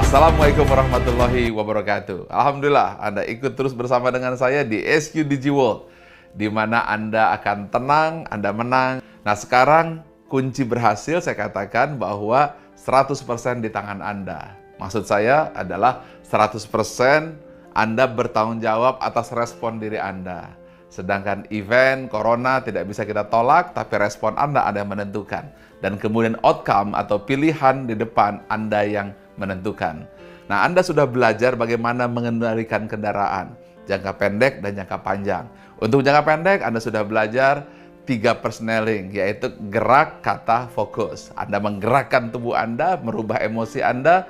Assalamualaikum warahmatullahi wabarakatuh. Alhamdulillah, Anda ikut terus bersama dengan saya di SQ DigiWorld, di mana Anda akan tenang, Anda menang. Nah, sekarang kunci berhasil saya katakan bahwa 100% di tangan Anda. Maksud saya adalah 100% Anda bertanggung jawab atas respon diri Anda. Sedangkan event, corona tidak bisa kita tolak, tapi respon Anda yang menentukan. Dan kemudian outcome atau pilihan di depan Anda yang menentukan. Nah, Anda sudah belajar bagaimana mengendalikan kendaraan, jangka pendek dan jangka panjang. Untuk jangka pendek, Anda sudah belajar 3 persneling, yaitu gerak, kata, fokus. Anda menggerakkan tubuh Anda, merubah emosi Anda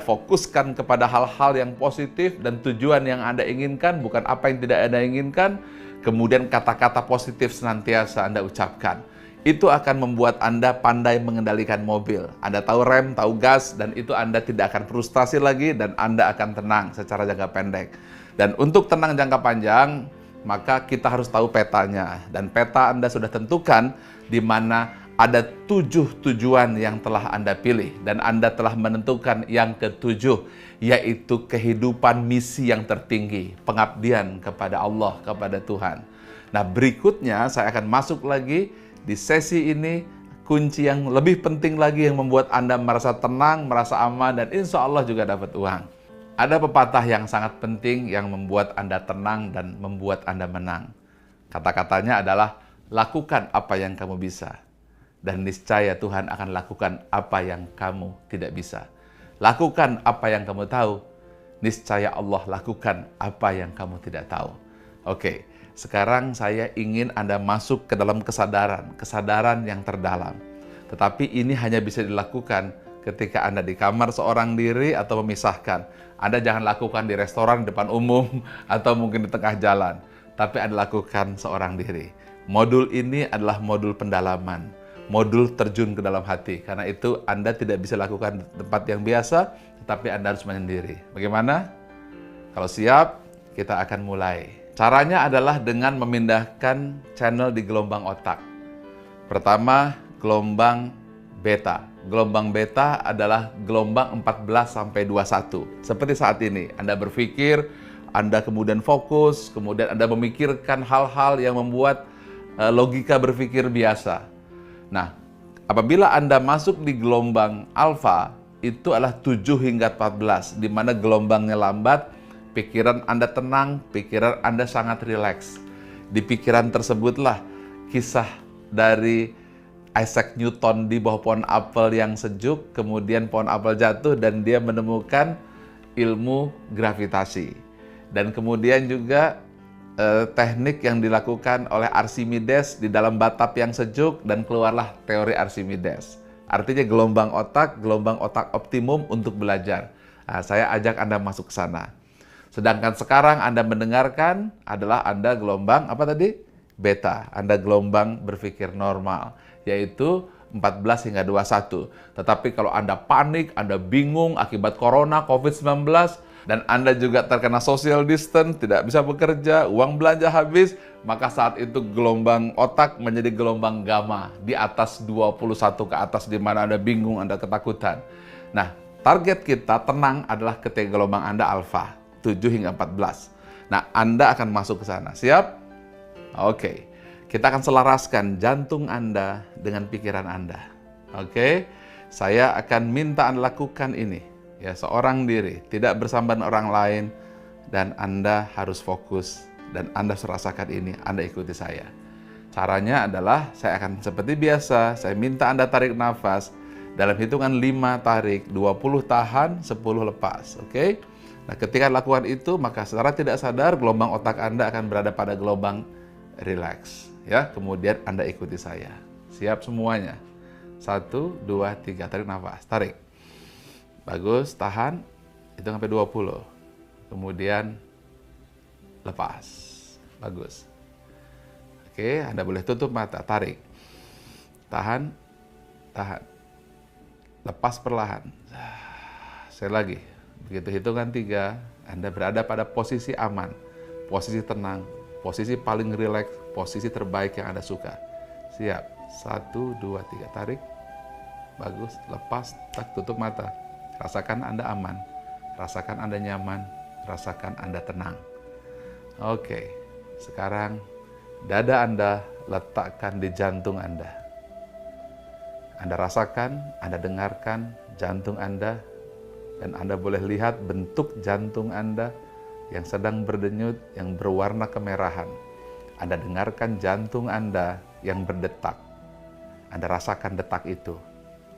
fokuskan kepada hal-hal yang positif dan tujuan yang Anda inginkan, bukan apa yang tidak Anda inginkan. Kemudian kata-kata positif senantiasa Anda ucapkan. Itu akan membuat Anda pandai mengendalikan mobil. Anda tahu rem, tahu gas, dan itu Anda tidak akan frustasi lagi dan Anda akan tenang secara jangka pendek. Dan untuk tenang jangka panjang, maka kita harus tahu petanya. Dan peta Anda sudah tentukan di mana ada 7 tujuan yang telah Anda pilih. Dan Anda telah menentukan yang ke-7, yaitu kehidupan misi yang tertinggi, pengabdian kepada Allah, kepada Tuhan. Nah, berikutnya saya akan masuk lagi di sesi ini, kunci yang lebih penting lagi yang membuat Anda merasa tenang, merasa aman, dan insya Allah juga dapat uang. Ada pepatah yang sangat penting yang membuat Anda tenang dan membuat Anda menang. Kata-katanya adalah, lakukan apa yang kamu bisa, dan niscaya Tuhan akan lakukan apa yang kamu tidak bisa. Lakukan apa yang kamu tahu, niscaya Allah lakukan apa yang kamu tidak tahu. Oke. Sekarang saya ingin Anda masuk ke dalam kesadaran yang terdalam. Tetapi ini hanya bisa dilakukan ketika Anda di kamar seorang diri atau memisahkan. Anda jangan lakukan di restoran di depan umum atau mungkin di tengah jalan. Tapi Anda lakukan seorang diri. Modul ini adalah modul pendalaman. Modul terjun ke dalam hati. Karena itu Anda tidak bisa lakukan di tempat yang biasa, tetapi Anda harus menyendiri. Bagaimana? Kalau siap, kita akan mulai. Caranya adalah dengan memindahkan channel di gelombang otak. Pertama, gelombang beta. Gelombang beta adalah gelombang 14-21. Seperti saat ini, Anda berpikir, Anda kemudian fokus, kemudian Anda memikirkan hal-hal yang membuat logika berpikir biasa. Nah, apabila Anda masuk di gelombang alfa, itu adalah 7 hingga 14, di mana gelombangnya lambat, pikiran Anda tenang, pikiran Anda sangat rileks. Di pikiran tersebutlah kisah dari Isaac Newton di bawah pohon apel yang sejuk, kemudian pohon apel jatuh dan dia menemukan ilmu gravitasi. Dan kemudian juga teknik yang dilakukan oleh Archimedes di dalam batap yang sejuk dan keluarlah teori Archimedes. Artinya gelombang otak optimum untuk belajar. Nah, saya ajak Anda masuk ke sana. Sedangkan sekarang Anda mendengarkan adalah Anda gelombang apa tadi? Beta. Anda gelombang berpikir normal, yaitu 14 hingga 21. Tetapi kalau Anda panik, Anda bingung akibat corona, COVID-19, dan Anda juga terkena social distance, tidak bisa bekerja, uang belanja habis, maka saat itu gelombang otak menjadi gelombang gamma, di atas 21 ke atas, di mana Anda bingung, Anda ketakutan. Nah, target kita tenang adalah ketika gelombang Anda alfa. 7 hingga 14. Nah, Anda akan masuk ke sana. Siap? Oke. Kita akan selaraskan jantung Anda dengan pikiran Anda. Oke. Saya akan minta Anda lakukan ini. Ya, seorang diri, tidak bersamban orang lain, dan Anda harus fokus, dan Anda rasakan ini, Anda ikuti saya. Caranya adalah, saya akan seperti biasa, saya minta Anda tarik nafas, dalam hitungan 5 tarik, 20 tahan, 10 lepas. Oke? Nah, ketika lakukan itu, maka secara tidak sadar gelombang otak Anda akan berada pada gelombang relax. Ya, kemudian Anda ikuti saya. Siap semuanya? 1, 2, 3, tarik nafas, tarik. Bagus, tahan, hitung sampai 20. Kemudian lepas. Bagus. Oke, Anda boleh tutup mata, tarik. Tahan, tahan. Lepas perlahan. Saya lagi. Begitu hitungan 3, Anda berada pada posisi aman, posisi tenang, posisi paling rileks, posisi terbaik yang Anda suka. Siap. 1, 2, 3, tarik. Bagus. Lepas, tak tutup mata. Rasakan Anda aman, rasakan Anda nyaman, rasakan Anda tenang. Oke, sekarang dada Anda letakkan di jantung Anda. Anda rasakan, Anda dengarkan jantung Anda, dan Anda boleh lihat bentuk jantung Anda yang sedang berdenyut, yang berwarna kemerahan. Anda dengarkan jantung Anda yang berdetak. Anda rasakan detak itu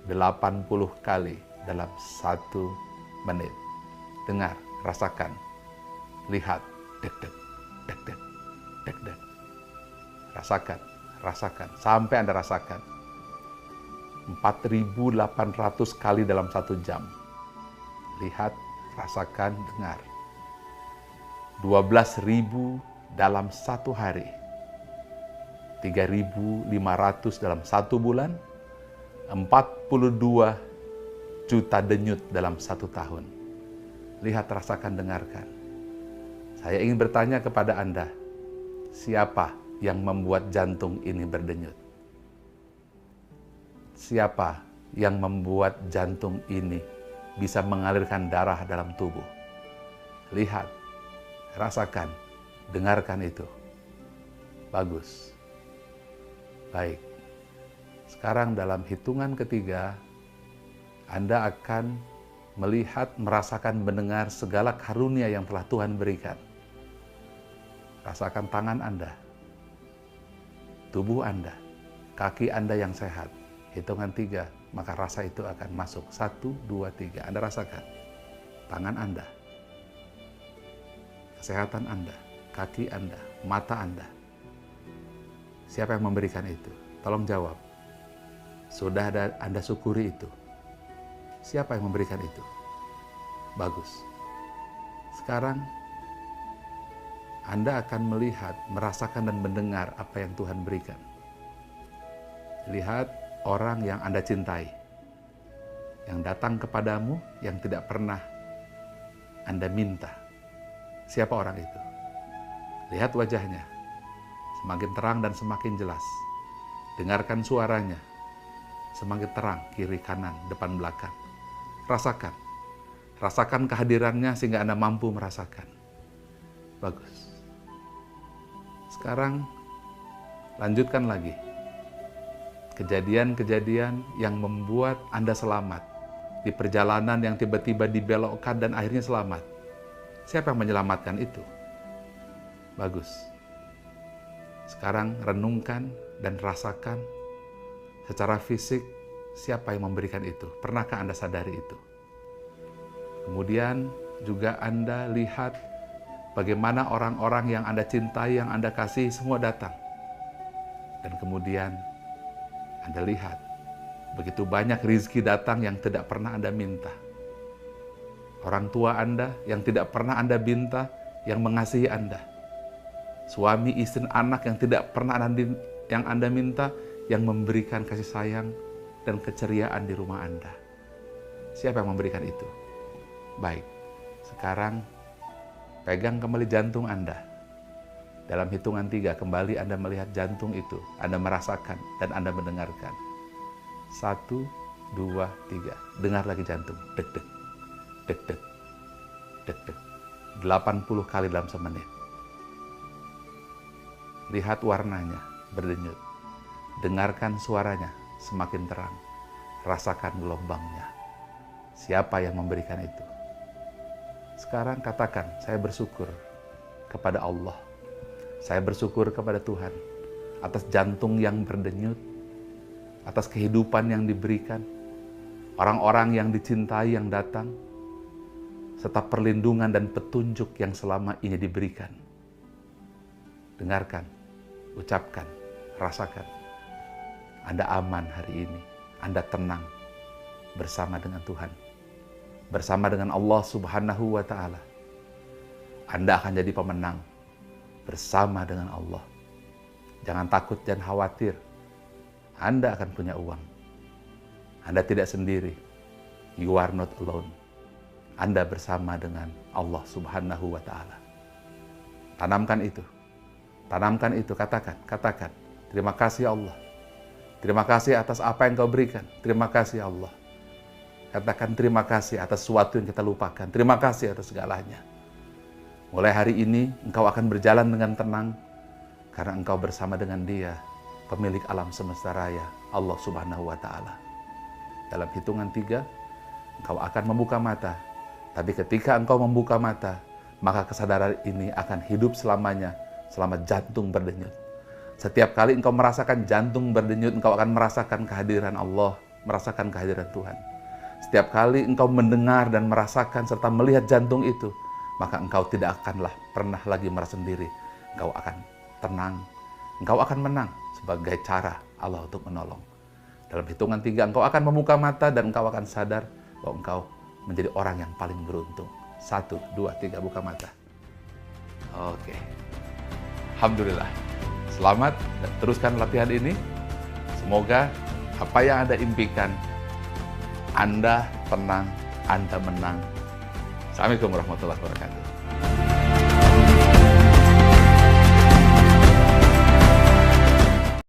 80 kali dalam 1 menit. Dengar, rasakan, lihat, deg-deg, deg-deg, deg-deg. Rasakan, rasakan, sampai Anda rasakan 4.800 kali dalam 1 jam. Lihat, rasakan, dengar. 12.000 dalam 1 hari. 3.500 dalam 1 bulan. 42 juta denyut dalam 1 tahun. Lihat, rasakan, dengarkan. Saya ingin bertanya kepada Anda, siapa yang membuat jantung ini berdenyut? Siapa yang membuat jantung ini bisa mengalirkan darah dalam tubuh? Lihat, rasakan, dengarkan itu. Bagus. Baik. Sekarang dalam hitungan ketiga, Anda akan melihat, merasakan, mendengar segala karunia yang telah Tuhan berikan. Rasakan tangan Anda, tubuh Anda, kaki Anda yang sehat. Hitungan 3, maka rasa itu akan masuk. 1, 2, 3. Anda rasakan tangan Anda, kesehatan Anda, kaki Anda, mata Anda. Siapa yang memberikan itu? Tolong jawab. Sudah ada Anda syukuri itu? Siapa yang memberikan itu? Bagus. Sekarang Anda akan melihat, merasakan, dan mendengar apa yang Tuhan berikan. Lihat orang yang Anda cintai, yang datang kepadamu, yang tidak pernah Anda minta. Siapa orang itu? Lihat wajahnya, semakin terang dan semakin jelas. Dengarkan suaranya, semakin terang, kiri, kanan, depan, belakang. Rasakan. Rasakan kehadirannya sehingga Anda mampu merasakan. Bagus. Sekarang, lanjutkan lagi. Kejadian-kejadian yang membuat Anda selamat. Di perjalanan yang tiba-tiba dibelokkan dan akhirnya selamat. Siapa yang menyelamatkan itu? Bagus. Sekarang renungkan dan rasakan secara fisik siapa yang memberikan itu. Pernahkah Anda sadari itu? Kemudian juga Anda lihat bagaimana orang-orang yang Anda cintai, yang Anda kasih semua datang. Dan kemudian Anda lihat begitu banyak rezeki datang yang tidak pernah Anda minta. Orang tua Anda yang tidak pernah Anda minta, yang mengasihi Anda. Suami, istri, anak yang tidak pernah Anda minta, yang memberikan kasih sayang dan keceriaan di rumah Anda. Siapa yang memberikan itu? Baik, sekarang pegang kembali jantung Anda. Dalam hitungan 3, kembali Anda melihat jantung itu. Anda merasakan dan Anda mendengarkan. 1, 2, 3. Dengar lagi jantung. Deg-deg, deg-deg, deg-deg. 80 kali dalam semenit. Lihat warnanya berdenyut. Dengarkan suaranya semakin terang. Rasakan gelombangnya. Siapa yang memberikan itu? Sekarang katakan, saya bersyukur kepada Allah. Saya bersyukur kepada Tuhan atas jantung yang berdenyut, atas kehidupan yang diberikan, orang-orang yang dicintai yang datang, serta perlindungan dan petunjuk yang selama ini diberikan. Dengarkan, ucapkan, rasakan. Anda aman hari ini, Anda tenang bersama dengan Tuhan, bersama dengan Allah Subhanahu wa Ta'ala. Anda akan jadi pemenang bersama dengan Allah. Jangan takut dan khawatir. Anda akan punya uang. Anda tidak sendiri. You are not alone. Anda bersama dengan Allah Subhanahu wa Ta'ala. Tanamkan itu. Tanamkan itu. Katakan. Terima kasih Allah. Terima kasih atas apa yang Kau berikan. Terima kasih Allah. Katakan terima kasih atas sesuatu yang kita lupakan. Terima kasih atas segalanya. Mulai hari ini engkau akan berjalan dengan tenang karena engkau bersama dengan Dia, pemilik alam semesta raya, Allah Subhanahu wa Ta'ala. Dalam hitungan 3, engkau akan membuka mata. Tapi ketika engkau membuka mata, maka kesadaran ini akan hidup selamanya, selama jantung berdenyut. Setiap kali engkau merasakan jantung berdenyut, engkau akan merasakan kehadiran Allah, merasakan kehadiran Tuhan. Setiap kali engkau mendengar dan merasakan serta melihat jantung itu, maka engkau tidak akanlah pernah lagi merasa sendiri. Engkau akan tenang, engkau akan menang sebagai cara Allah untuk menolong. Dalam hitungan 3, engkau akan membuka mata dan engkau akan sadar bahwa engkau menjadi orang yang paling beruntung. 1, 2, 3, buka mata. Oke. Alhamdulillah. Selamat dan teruskan latihan ini. Semoga apa yang Anda impikan, Anda tenang, Anda menang. Assalamualaikum warahmatullahi wabarakatuh.